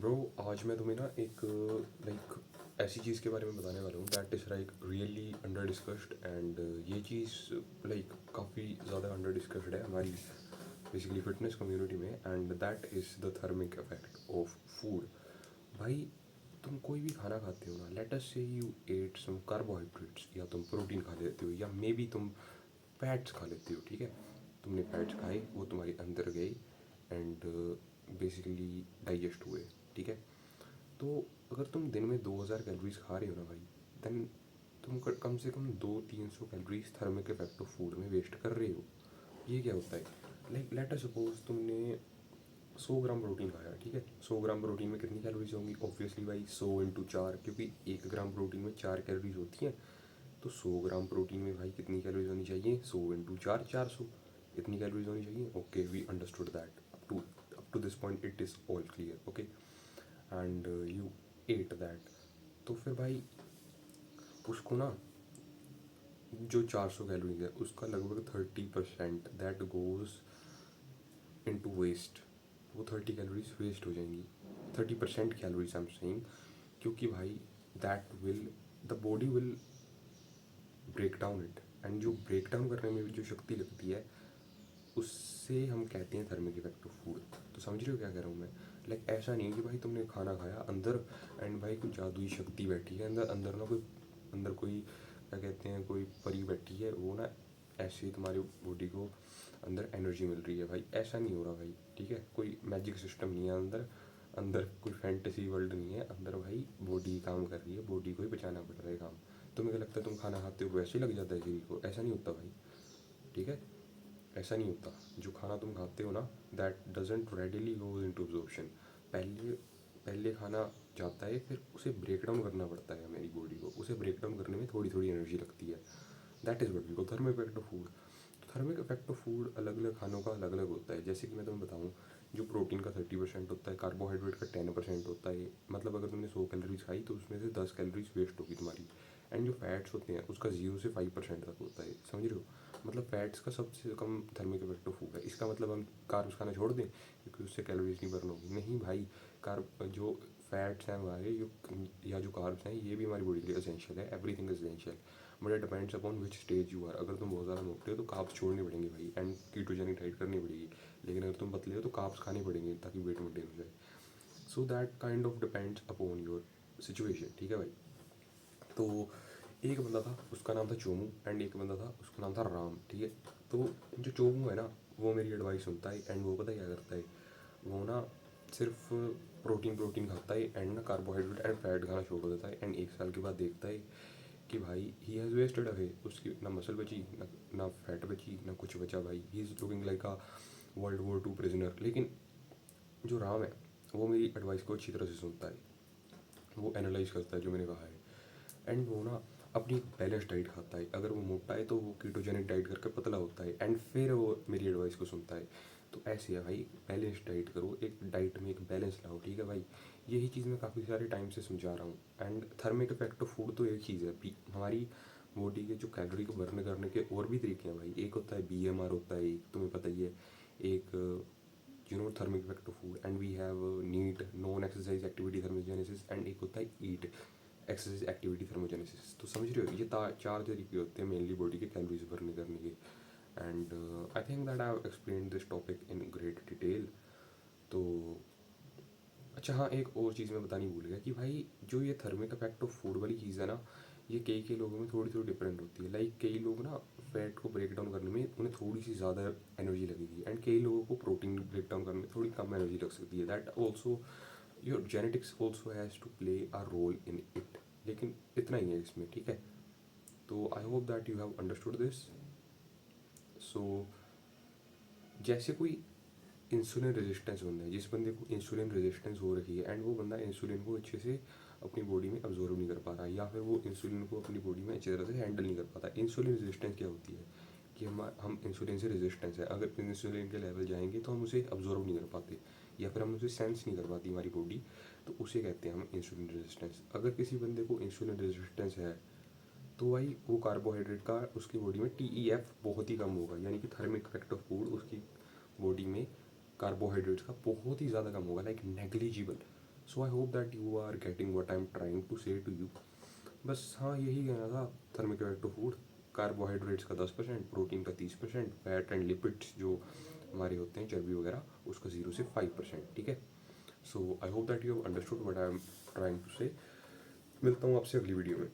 Bro, आज मैं तुम्हें ना एक लाइक ऐसी चीज़ के बारे में बताने वाला हूँ that is like really under discussed and ये चीज़ लाइक काफ़ी ज़्यादा अंडर डिस्कस्ड है हमारी बेसिकली फिटनेस कम्युनिटी में, and that is the thermic effect of food. भाई, तुम कोई भी खाना खाते हो ना, लेट अस से यू एट सम कार्बोहाइड्रेट्स, या तुम प्रोटीन खा लेते हो, या मे बी तुम फैट्स खा लेते हो। ठीक है, तुमने फैट्स खाए, वो तुम्हारे अंदर गए एंड बेसिकली डाइजेस्ट हुए। ठीक है, तो अगर तुम दिन में 2000 कैलोरीज खा रहे हो ना भाई, देन तुम कम से कम 200-300 calories thermic effect of food में वेस्ट कर रहे हो। ये क्या होता है? लाइक लेट अस सपोज तुमने 100 ग्राम प्रोटीन खाया। ठीक है, 100 ग्राम प्रोटीन में कितनी कैलोरीज होंगी? ऑब्वियसली भाई 100 × 4, क्योंकि 1 ग्राम प्रोटीन में 4 कैलोरीज होती हैं। तो 100 ग्राम प्रोटीन में भाई कितनी कैलोरीज होनी चाहिए? 100 × 4, 400। इतनी कैलोरीज होनी चाहिए। Okay, we understood that. Up to this point it is all clear. Okay, and you ate that. तो फिर भाई उसको ना, जो 400 कैलोरीज है उसका लगभग 30% दैट गोज इनटू वेस्ट। वो 30 कैलोरीज वेस्ट हो जाएंगी। 30% कैलोरीज आई एम सेइंग, क्योंकि भाई that will, the body will break down it, and जो ब्रेक डाउन करने में भी जो शक्ति लगती है उससे हम कहते हैं थर्मिक इफेक्ट ऑफ फूड। तो समझ रहे हो क्या कह रहा हूँ मैं? लाइक ऐसा नहीं है कि भाई तुमने खाना खाया अंदर एंड भाई कुछ जादुई शक्ति बैठी है अंदर। अंदर ना कोई, अंदर कोई क्या कहते हैं, कोई परी बैठी है, वो ना ऐसे ही तुम्हारी बॉडी को अंदर एनर्जी मिल रही है। भाई ऐसा नहीं हो रहा भाई। ठीक है, कोई मैजिक सिस्टम नहीं है अंदर। अंदर कोई फैंटेसी वर्ल्ड नहीं है अंदर। भाई बॉडी काम कर रही है, बॉडी को ही बचाना पड़ रहा है काम। तुम्हें क्या लगता है तुम खाना खाते हो वैसे ही लग जाता है शरीर को? ऐसा नहीं होता भाई। ठीक है, ऐसा नहीं होता। जो खाना तुम खाते हो ना, that doesn't readily goes into absorption. पहले पहले खाना जाता है, फिर उसे ब्रेक डाउन करना पड़ता है हमारी बॉडी को। उसे ब्रेक डाउन करने में थोड़ी थोड़ी एनर्जी लगती है। That is what we call thermic effect of food. तो थर्मिक इफेक्ट ऑफ फूड अलग अलग खानों का अलग अलग होता है। जैसे कि मैं तुम्हें बताऊँ, जो प्रोटीन का 30% होता है, कार्बोहाइड्रेट का 10% होता है। मतलब अगर तुमने 100 कैलोरीज खाई तो उसमें से 10 कैलोरीज वेस्ट होगी तुम्हारी। एंड जो फैट्स होते हैं उसका 0 से 5% तक होता है। समझ रहे हो? मतलब फैट्स का सबसे कम थर्मिक इफेक्ट ऑफ फूड है। इसका मतलब हम कार्ब्स खाना छोड़ दें क्योंकि उससे कैलोरीज नहीं बर्न होगी? नहीं भाई, कार्ब जो फैट्स हैं हमारे, जो या जो कार्ब्स हैं, ये भी हमारी बॉडी के लिए असेंशियल है। Everything is essential, but it depends upon which stage you are. अगर तुम बहुत ज़्यादा मोटे हो तो कार्ब्स छोड़ने पड़ेंगे भाई, एंड कीटोजेनिक डाइट करनी पड़ेगी। लेकिन अगर तुम पतले हो तो कार्ब्स खाने पड़ेंगे ताकि वेट मेंटेन हो जाए। So that kind of depends upon your situation. ठीक है भाई? तो एक बंदा था, उसका नाम था चोमू, एंड एक बंदा था, उसका नाम था राम। ठीक है, तो जो चोमू है ना, वो मेरी एडवाइस सुनता है, एंड वो पता है क्या करता है? वो ना सिर्फ प्रोटीन प्रोटीन खाता है, एंड ना कार्बोहाइड्रेट एंड फैट खाना छोड़ देता है। एंड 1 साल के बाद देखता है कि भाई ही हैज़ वेस्टेड अवे। उसकी ना मसल बची, ना फैट बची, ना कुछ बचा। भाई he is looking like a world war 2 prisoner. लेकिन जो राम है, वो मेरी एडवाइस को अच्छी तरह से सुनता है, वो एनालाइज करता है जो मैंने कहा है, एंड वो ना अपनी बैलेंस डाइट खाता है। अगर वो मोटा है तो वो कीटोजेनिक डाइट करके पतला होता है, एंड फिर वो मेरी एडवाइस को सुनता है। तो ऐसे है भाई, बैलेंस डाइट करो, एक डाइट में एक बैलेंस लाओ। ठीक है भाई? यही चीज़ मैं काफ़ी सारे टाइम से समझा रहा हूँ। And thermic effect of food तो एक चीज़ है, हमारी बॉडी के जो कैलोरी को बर्न करने के और भी तरीके हैं भाई। एक होता है BMR, होता है एक, तुम्हें पता ही है। एक thermic effect of food, and we have neat non exercise activity thermogenesis, and एक होता है ईट एक्सरसाइज एक्टिविटी थर्मोजेनेसिस। तो समझ रहे हो, ये 4 तरीके होते हैं मेनली बॉडी के कैलोरीज बर्न करने के। And I think that I have explain this topic in great detail. तो अच्छा हाँ, एक और चीज़ मैं बतानी भूल गया कि भाई जो ये थर्मिक इफेक्ट ऑफ फूड वाली चीज़ है ना, ये कई कई लोगों में थोड़ी थोड़ी डिफरेंट होती है। लाइक कई लोग ना फैट को ब्रेक डाउन करने में उन्हें थोड़ी सी ज़्यादा एनर्जी लगेगी, एंड कई लोगों को प्रोटीन ब्रेक डाउन करने में थोड़ी कम एनर्जी लग सकती है। That also your genetics also has to play a role in it. लेकिन इतना ही है इसमें। ठीक है, तो I hope that you have understood this. So जैसे कोई इंसुलिन रेजिस्टेंस बंदा है, जिस बंदे को इंसुलिन रेजिस्टेंस हो रही है, एंड वो बंदा इंसुलिन को अच्छे से अपनी बॉडी में अब्जॉर्व नहीं कर पा रहा, या फिर वो इंसुलिन को अपनी बॉडी में अच्छी तरह से हैंडल नहीं कर पाता। इंसुलिन रेजिस्टेंस क्या होती है? कि हम इंसुलिन से रेजिस्टेंस है, अगर इंसुलिन के लेवल जाएंगे तो हम उसे अब्जॉर्व नहीं कर पाते, या फिर हम उसे सेंस नहीं कर पाती हमारी बॉडी। तो उसे कहते हैं हम इंसुलिन रेजिस्टेंस। अगर किसी बंदे को इंसुलिन रेजिस्टेंस है तो भाई वो कार्बोहाइड्रेट का उसकी बॉडी में TEF बहुत ही कम होगा, यानी कि थर्मिक इफेक्ट ऑफ फूड उसकी बॉडी में कार्बोहाइड्रेट्स का बहुत ही ज़्यादा कम होगा, like negligible. So I hope that you are getting what I am trying to say to you. बस हाँ, यही कहना था। Thermic effect of food, carbohydrates का 10%, प्रोटीन का 30%, फैट एंड लिपिड्स जो हमारे होते हैं चर्बी वगैरह उसका 0 से 5%। ठीक है। So I hope that you have understood what I am trying to say. मिलता हूँ आपसे अगली वीडियो में।